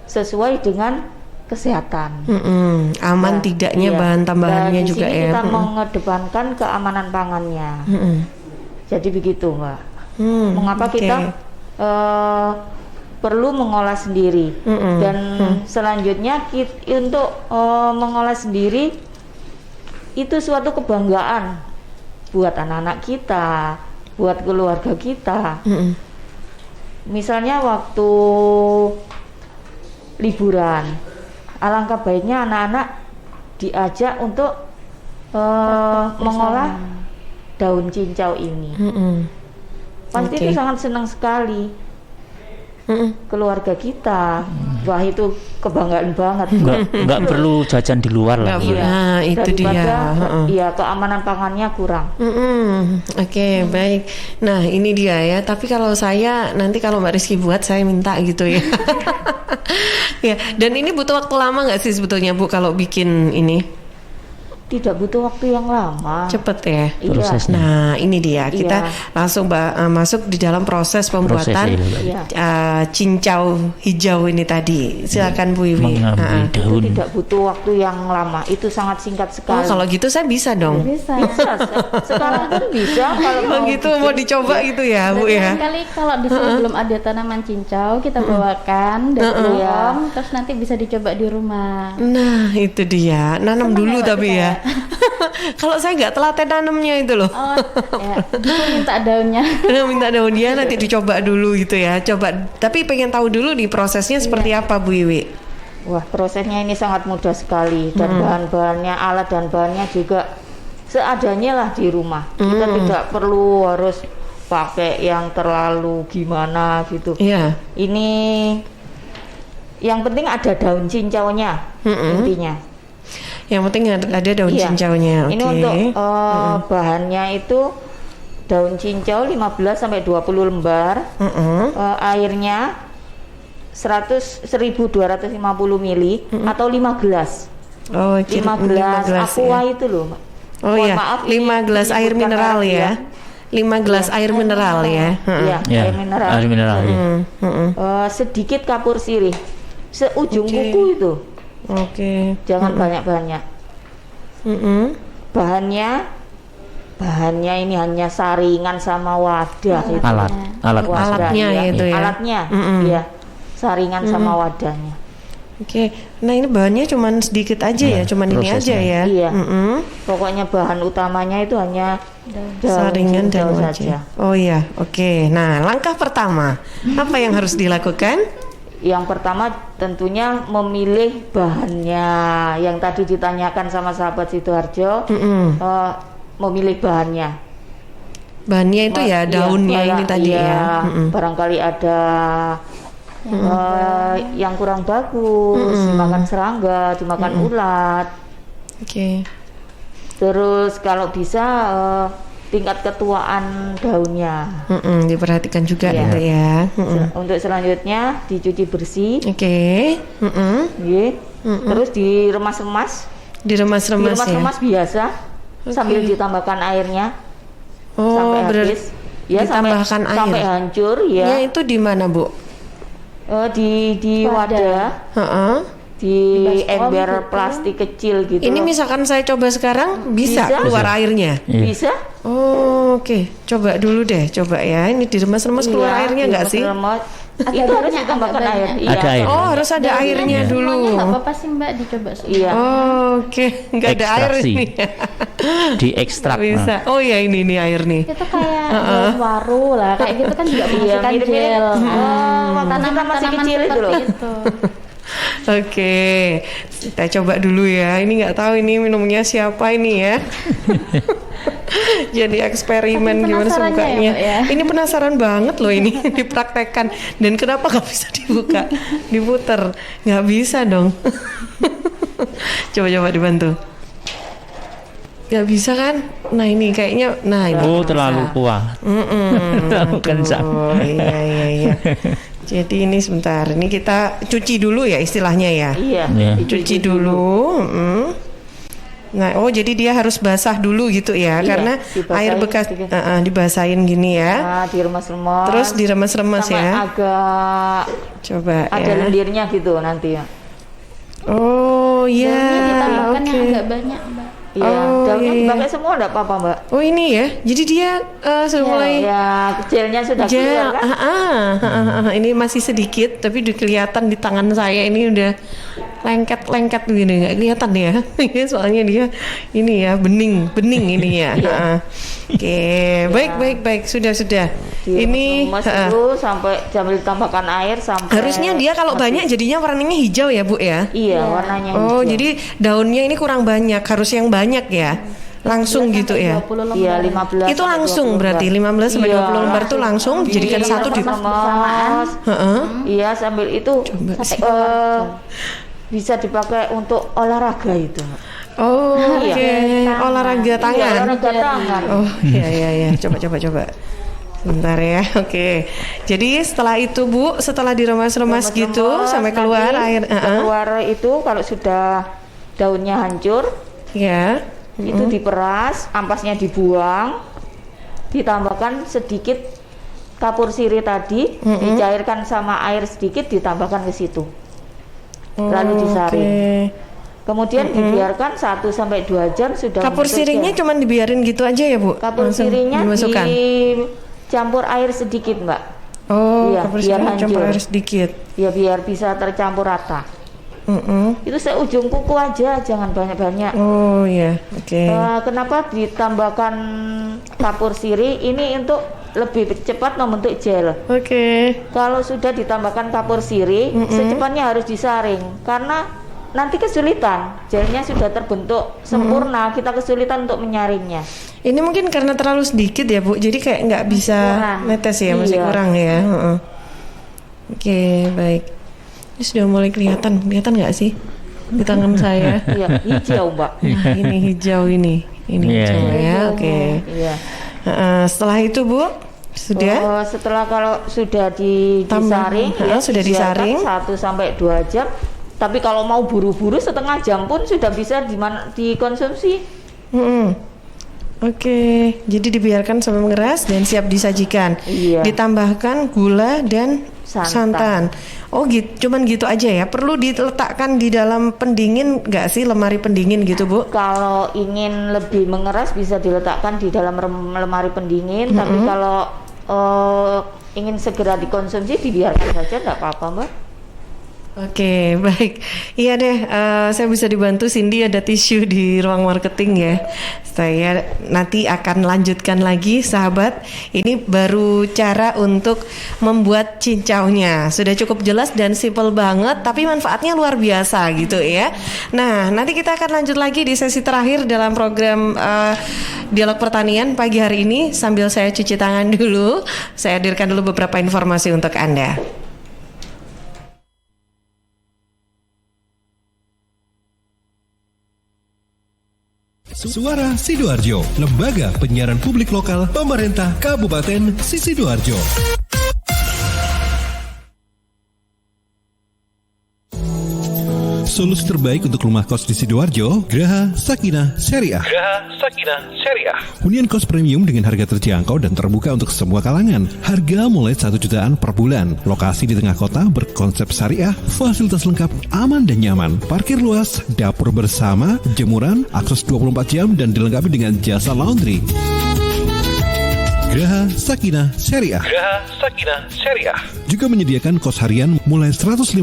sesuai dengan kesehatan. Aman tidaknya bahan tambahannya juga ya. Kita mengedepankan keamanan pangannya. Jadi begitu, Mbak. Mengapa kita perlu mengolah sendiri? Dan selanjutnya untuk mengolah sendiri itu suatu kebanggaan buat anak-anak kita, buat keluarga kita. Misalnya waktu liburan, alangkah baiknya anak-anak diajak untuk mengolah daun cincau ini. Pasti itu sangat senang sekali keluarga kita. Wah, itu kebanggaan banget. Nggak perlu jajan di luar lah. Nah, itu dia. Iya, keamanan pangannya kurang. Oke, baik. Nah, ini dia ya. Tapi kalau saya nanti kalau Mbak Rizky buat, saya minta gitu ya. Ya, dan ini butuh waktu lama nggak sih sebetulnya Bu kalau bikin ini? Tidak butuh waktu yang lama. Cepet ya prosesnya. Nah, ini dia. Kita langsung masuk di dalam proses pembuatan cincau hijau ini tadi. Silakan Bu Wiwi. Mengambil daun. Itu tidak butuh waktu yang lama. Itu sangat singkat sekali. Kalau gitu saya bisa dong. Bisa. Sekarang pun bisa kalau mau gitu mau dicoba gitu ya Bu ya. Kali kalau di sini belum ada tanaman cincau, kita bawakan dari Porong, terus nanti bisa dicoba di rumah. Nah, itu dia. Nanam dulu tapi ya. Kalau saya nggak telaten nanamnya itu loh. Minta daunnya. Minta daunnya nanti dicoba dulu gitu ya. Coba. Tapi pengen tahu dulu nih prosesnya seperti apa Bu Wiwi. Wah, prosesnya ini sangat mudah sekali dan bahan-bahannya, alat dan bahannya juga seadanya lah di rumah. Kita tidak perlu harus pakai yang terlalu gimana gitu. Ini yang penting ada daun cincaunya intinya. Yang penting ada daun cincaunya. Ini untuk bahannya itu daun cincau 15 sampai 20 lembar. Airnya 1250 ml atau 5 gelas. 5 gelas aqua itu loh. Maaf, 5 gelas air mineral ya. 5 gelas air mineral ya. Air mineral. Air mineral. Sedikit kapur sirih. Seujung kuku itu. Jangan banyak-banyak. Bahannya ini hanya saringan sama wadah itu. Alatnya itu ya. Alatnya, iya. Saringan sama wadahnya. Nah ini bahannya cuman sedikit aja ya, cuman ini aja ya. Iya. Pokoknya bahan utamanya itu hanya saringan dan wadah. Nah, langkah pertama apa yang harus dilakukan? Yang pertama tentunya memilih bahannya, yang tadi ditanyakan sama sahabat Sidoarjo, memilih bahannya. Bahannya itu ya daunnya ini tadi ya. Barangkali ada yang kurang bagus, dimakan serangga, dimakan ulat. Oke. Terus kalau bisa tingkat ketuaan daunnya. Diperhatikan juga gitu ya. Untuk selanjutnya dicuci bersih. Oke. Terus diremas-remas. Diremas-remas biasa. Sambil ditambahkan airnya. Sampai habis. Ya, ditambahkan air. Sampai hancur ya. Ya, itu di mana, Bu? Di wadah. Di ember plastik kecil gitu. Ini misalkan saya coba sekarang bisa keluar airnya? Bisa. Oh, oke. Coba dulu deh, coba ya. Ini diremas-remas keluar airnya nggak sih? Itu harus ditambahkan air. Ada air. Oh, harus ada airnya dulu. Nggak apa-apa sih Mbak, dicoba. Iya. Oh, oke. Nggak ada air nih. Diekstrak. Bisa. Oh ya, ini air nih. Itu kayak daun waru lah, kayak gitu kan juga menghasilkan gel. Tanaman masih kecil itu loh. Oke, kita coba dulu ya. Ini nggak tahu ini minumnya siapa ini ya. Jadi eksperimen gimana sukanya. Ini penasaran banget loh ini dipraktekkan. Dan kenapa nggak bisa dibuka, diputer? Nggak bisa dong. Coba dibantu. Nggak bisa kan? Nah ini kayaknya, nah ini. Oh terlalu kuat. Terlalu kencang. Oh iya. Jadi ini sebentar, ini kita cuci dulu ya istilahnya ya. Iya. Cuci dulu. Nah, jadi dia harus basah dulu gitu ya, karena air bekas dibasahin gini ya. Nah, diremas-remas. Terus diremas-remas ya. Agak coba ada lendirnya gitu nanti ya. Oh iya. Ditambahkan yang agak banyak, Mbak. Iya, daunnya dipakai semua enggak apa-apa, Mbak. Oh ini ya, jadi dia sudah mulai gelnya sudah keluar kan? Ini masih sedikit, tapi kelihatan di tangan saya ini udah lengket begini, nggak kelihatan ya. Soalnya dia ini ya bening ini ya. Oke, baik, sudah. Ini itu sampai sambil ditambahkan air sampai. Harusnya dia kalau banyak jadinya warnanya hijau ya, Bu ya? Iya, warnanya hijau. Oh, jadi daunnya ini kurang banyak, harus yang banyak ya. Langsung gitu ya. Iya, 15. Itu langsung berarti 15 sampai 20 lembar itu langsung dijadikan satu di bersamaan. Iya, sambil itu bisa dipakai untuk olahraga itu. Oh, oke. Olahraga tangan. Olahraga tangan. Oh, iya. Coba. Bentar ya. Oke. Jadi setelah itu, Bu, setelah diremas-remas gitu sampai keluar air, keluar itu kalau sudah daunnya hancur, ya. Itu diperas, ampasnya dibuang. Ditambahkan sedikit kapur sirih tadi, dicairkan sama air sedikit ditambahkan ke situ. Lalu disaring. Kemudian dibiarkan 1 sampai 2 jam sudah. Kapur sirihnya cuma dibiarin gitu aja ya, Bu? Kapur sirihnya dicampur air sedikit, Mbak. Oh, ya, kapur sirih campur air sedikit. Ya, biar bisa tercampur rata. Itu seujung kuku aja, jangan banyak-banyak. Oh iya, oke. Kenapa ditambahkan kapur sirih? Ini untuk lebih cepat membentuk gel. Oke. Kalau sudah ditambahkan kapur sirih, secepatnya harus disaring karena nanti kesulitan. Gelnya sudah terbentuk sempurna, kita kesulitan untuk menyaringnya. Ini mungkin karena terlalu sedikit ya, Bu. Jadi kayak nggak bisa netes ya, masih kurang ya. Oke, baik. Ini sudah mulai kelihatan nggak sih di tangan saya? Iya, hijau, Mbak. Nah, ini hijau ini hijau ya. Oke. Iya. Setelah itu, Bu, sudah? Setelah kalau sudah disaring, sudah disaring 1 sampai 2 jam. Tapi kalau mau buru-buru setengah jam pun sudah bisa dikonsumsi. Oke, jadi dibiarkan sampai mengeras dan siap disajikan. Iya. Ditambahkan gula dan santan. Oh gitu, cuman gitu aja ya. Perlu diletakkan di dalam pendingin nggak sih, lemari pendingin gitu, Bu? Kalau ingin lebih mengeras bisa diletakkan di dalam lemari pendingin. Tapi kalau ingin segera dikonsumsi dibiarkan saja, nggak apa-apa, Mbak. Oke, baik. Iya deh, saya bisa dibantu. Cindy ada tisu di ruang marketing ya. Saya nanti akan lanjutkan lagi, sahabat. Ini baru cara untuk membuat cincaunya. Sudah cukup jelas dan simple banget, tapi manfaatnya luar biasa gitu ya. Nah, nanti kita akan lanjut lagi di sesi terakhir dalam program Dialog Pertanian pagi hari ini. Sambil saya cuci tangan dulu, saya hadirkan dulu beberapa informasi untuk Anda. Suara Sidoarjo, lembaga penyiaran publik lokal pemerintah Kabupaten Sidoarjo. Solusi terbaik untuk rumah kos di Sidoarjo, Graha Sakinah Syariah. Hunian kos premium dengan harga terjangkau dan terbuka untuk semua kalangan. Harga mulai 1 jutaan per bulan. Lokasi di tengah kota berkonsep syariah, fasilitas lengkap, aman dan nyaman. Parkir luas, dapur bersama, jemuran, akses 24 jam dan dilengkapi dengan jasa laundry. Graha Sakinah Syariah juga menyediakan kos harian mulai 150.000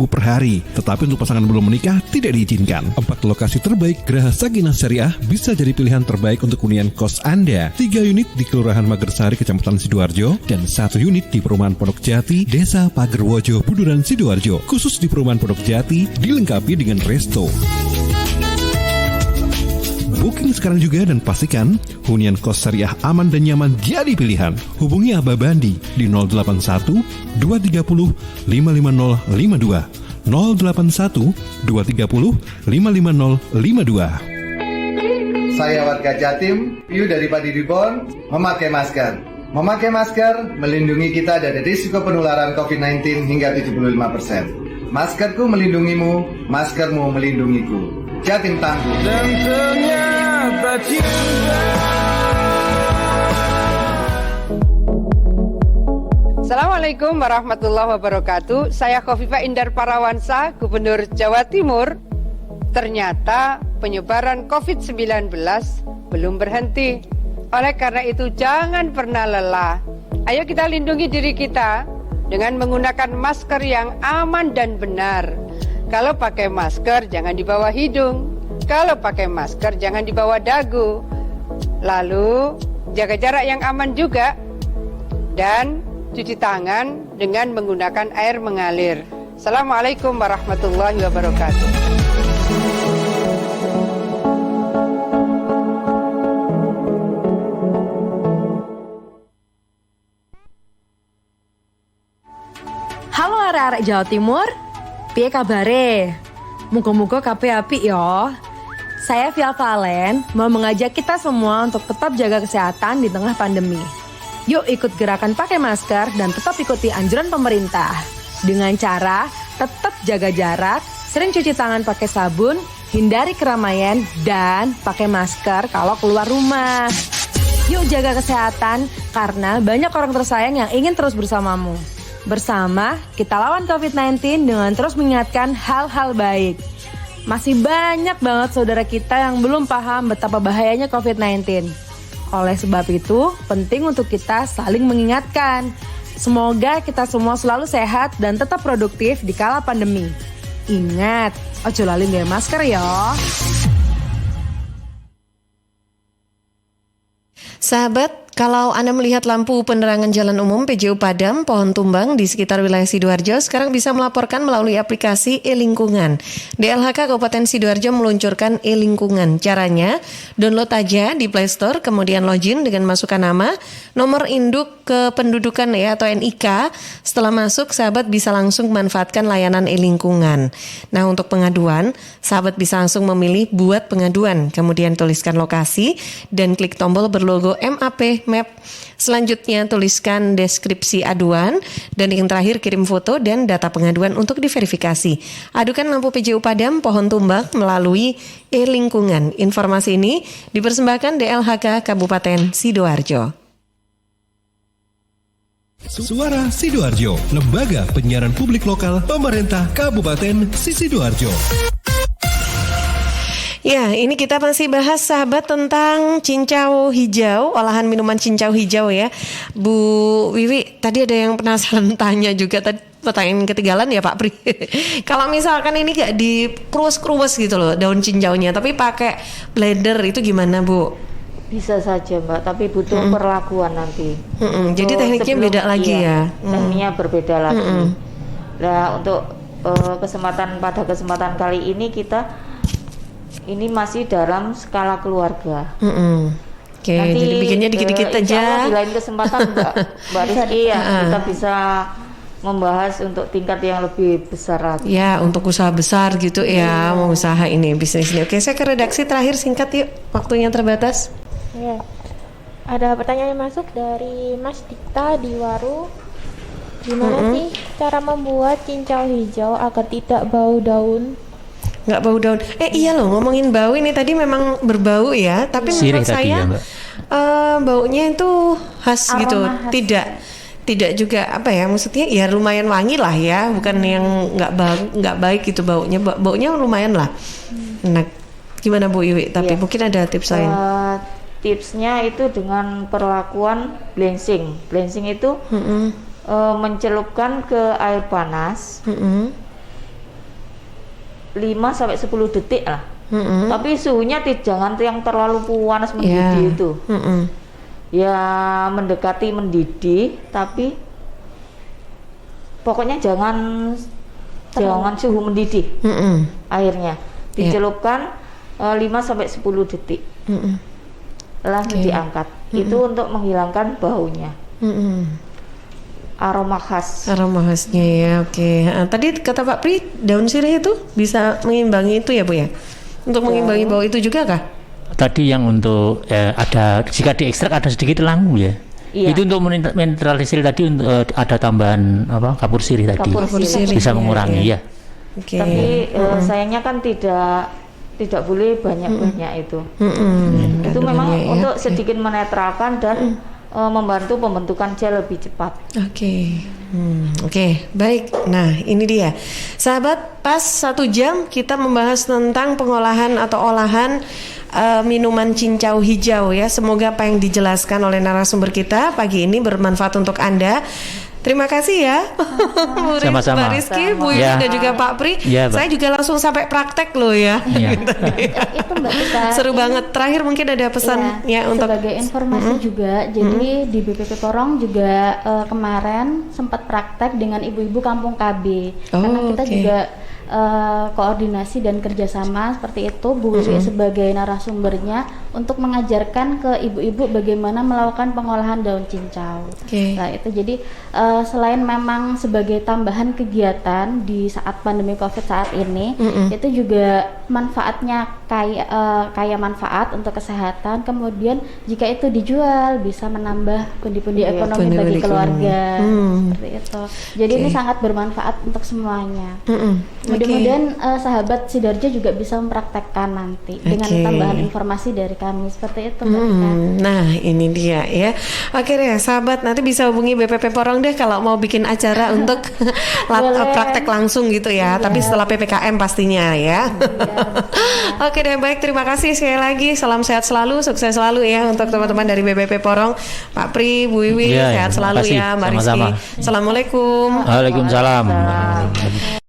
per hari. Tetapi untuk pasangan belum menikah tidak diizinkan. 4 lokasi terbaik Graha Sakinah Syariah bisa jadi pilihan terbaik untuk hunian kos Anda. 3 unit di Kelurahan Magersari, Kecamatan Sidoarjo, dan 1 unit di Perumahan Pondok Jati, Desa Pagerwojo, Buduran, Sidoarjo. Khusus di Perumahan Pondok Jati dilengkapi dengan resto. Booking sekarang juga dan pastikan hunian kos syariah aman dan nyaman jadi pilihan. Hubungi Abah Bandi di 081 230 55052. 081 230 55052. Saya warga Jatim, Piu dari Padi Reborn, memakai masker. Memakai masker melindungi kita dari risiko penularan COVID-19 hingga 75%. Maskerku melindungimu, maskermu melindungiku. Jatim tangguh. Dan ternyata cinta. Assalamualaikum warahmatullahi wabarakatuh. Saya Khofifah Indar Parawansa, Gubernur Jawa Timur. Ternyata penyebaran COVID-19 belum berhenti. Oleh karena itu jangan pernah lelah. Ayo kita lindungi diri kita dengan menggunakan masker yang aman dan benar. Kalau pakai masker jangan di bawah hidung. Kalau pakai masker jangan di bawah dagu. Lalu jaga jarak yang aman juga. Dan cuci tangan dengan menggunakan air mengalir. Assalamualaikum warahmatullahi wabarakatuh. Halo arek-arek Jawa Timur. Piye kabare? Muga-muga kabeh apik ya. Saya Via Valen mau mengajak kita semua untuk tetap jaga kesehatan di tengah pandemi. Yuk ikut gerakan pakai masker dan tetap ikuti anjuran pemerintah. Dengan cara tetap jaga jarak, sering cuci tangan pakai sabun, hindari keramaian, dan pakai masker kalau keluar rumah. Yuk jaga kesehatan karena banyak orang tersayang yang ingin terus bersamamu. Bersama, kita lawan COVID-19 dengan terus mengingatkan hal-hal baik. Masih banyak banget saudara kita yang belum paham betapa bahayanya COVID-19. Oleh sebab itu, penting untuk kita saling mengingatkan. Semoga kita semua selalu sehat dan tetap produktif di kala pandemi. Ingat, ojo lali nggawe masker ya. Sahabat, kalau Anda melihat lampu penerangan jalan umum PJU padam, pohon tumbang di sekitar wilayah Sidoarjo, sekarang bisa melaporkan melalui aplikasi e-lingkungan. DLHK Kabupaten Sidoarjo meluncurkan e-lingkungan. Caranya, download aja di Play Store, kemudian login dengan masukkan nama, nomor induk kependudukan ya atau NIK. Setelah masuk, sahabat bisa langsung memanfaatkan layanan e-lingkungan. Nah, untuk pengaduan, sahabat bisa langsung memilih buat pengaduan, kemudian tuliskan lokasi dan klik tombol berlogo MAP Map. Selanjutnya tuliskan deskripsi aduan dan yang terakhir kirim foto dan data pengaduan untuk diverifikasi. Adukan lampu PJU padam pohon tumbang melalui e-lingkungan. Informasi ini dipersembahkan DLHK Kabupaten Sidoarjo. Suara Sidoarjo, lembaga penyiaran publik lokal pemerintah Kabupaten Sidoarjo. Ya, ini kita masih bahas sahabat tentang cincau hijau, olahan minuman cincau hijau ya. Bu Wiwi, tadi ada yang penasaran tanya juga. pertanyaan ketinggalan ya Pak Pri. Kalau misalkan ini gak dikeruas-keruas gitu loh daun cincaunya, tapi pakai blender itu gimana Bu? Bisa saja Mbak, tapi butuh perlakuan nanti. Jadi tekniknya beda lagi ya? Tekniknya berbeda lagi. Nah untuk pada kesempatan kali ini kita ini masih dalam skala keluarga. Oke, jadi bikinnya dikit-dikit aja. Di lain kesempatan Mbak Rizky ya kita bisa membahas untuk tingkat yang lebih besar lagi. Ya, untuk usaha besar gitu ya, mau usaha ini, bisnis ini. Oke, saya ke redaksi terakhir singkat yuk, waktunya terbatas. Ya. Ada pertanyaan yang masuk dari Mas Dikta di Waru. Gimana sih cara membuat cincau hijau agar tidak bau daun? Nggak bau daun. Iya loh, ngomongin bau ini tadi memang berbau ya, tapi menurut saya baunya itu khas aroma gitu, khas. tidak juga apa ya, maksudnya ya lumayan wangi lah ya, bukan yang nggak baik gitu baunya, baunya lumayan lah. Nah, gimana Bu Iwi? Tapi mungkin ada tips lain. Tipsnya itu dengan perlakuan blanching. Blanching itu mencelupkan ke air panas 5-10 detik lah. Tapi suhunya jangan yang terlalu panas mendidih itu. Ya mendekati mendidih, tapi pokoknya jangan suhu mendidih. Airnya dicelupkan 5-10 detik. Langsung diangkat. Itu untuk menghilangkan baunya. Aroma khasnya ya. Oke. Tadi kata Pak Pri, daun sirih itu bisa mengimbangi itu ya Bu ya? Untuk mengimbangi bau itu juga kah? Tadi yang untuk ada jika diekstrak ada sedikit langu ya. Iya. Itu untuk menetralisir tadi ada tambahan kapur sirih tadi. Kapur sirih, bisa mengurangi ya. Okay. Tapi sayangnya kan tidak boleh banyak-banyak itu. Itu memang untuk sedikit menetralkan dan membantu pembentukan gel lebih cepat. Oke, baik. Nah, ini dia, sahabat. Pas 1 jam kita membahas tentang pengolahan atau olahan minuman cincau hijau ya. Semoga apa yang dijelaskan oleh narasumber kita pagi ini bermanfaat untuk Anda. Terima kasih ya, sama-sama. Mbak Rizky, Bu Iwi dan juga Pak Pri. Saya juga langsung sampai praktek loh ya. Itu Mbak Tika. Seru banget. Terakhir mungkin ada pesan untuk sebagai informasi juga. Jadi di BPP Porong juga kemarin sempat praktek dengan ibu-ibu kampung KB. Karena kita juga koordinasi dan kerjasama seperti itu, Bu Iwi sebagai narasumbernya untuk mengajarkan ke ibu-ibu bagaimana melakukan pengolahan daun cincau. Nah itu jadi selain memang sebagai tambahan kegiatan di saat pandemi COVID saat ini, itu juga manfaatnya kaya manfaat untuk kesehatan. Kemudian jika itu dijual bisa menambah pundi-pundi ekonomi bagi keluarga. Seperti itu. Jadi ini sangat bermanfaat untuk semuanya. Mudah-mudahan sahabat Sidarjo juga bisa mempraktekkan nanti dengan tambahan informasi dari kami seperti itu. Nah ini dia ya. Oke deh sahabat, nanti bisa hubungi BPP Porong deh kalau mau bikin acara untuk praktek langsung gitu ya. Tapi setelah PPKM pastinya ya. Oke deh, baik, terima kasih sekali lagi. Salam sehat selalu, sukses selalu ya untuk teman-teman dari BPP Porong. Pak Pri, Bu Iwi, sehat selalu ya Mbak Rizky. Assalamualaikum. Waalaikumsalam.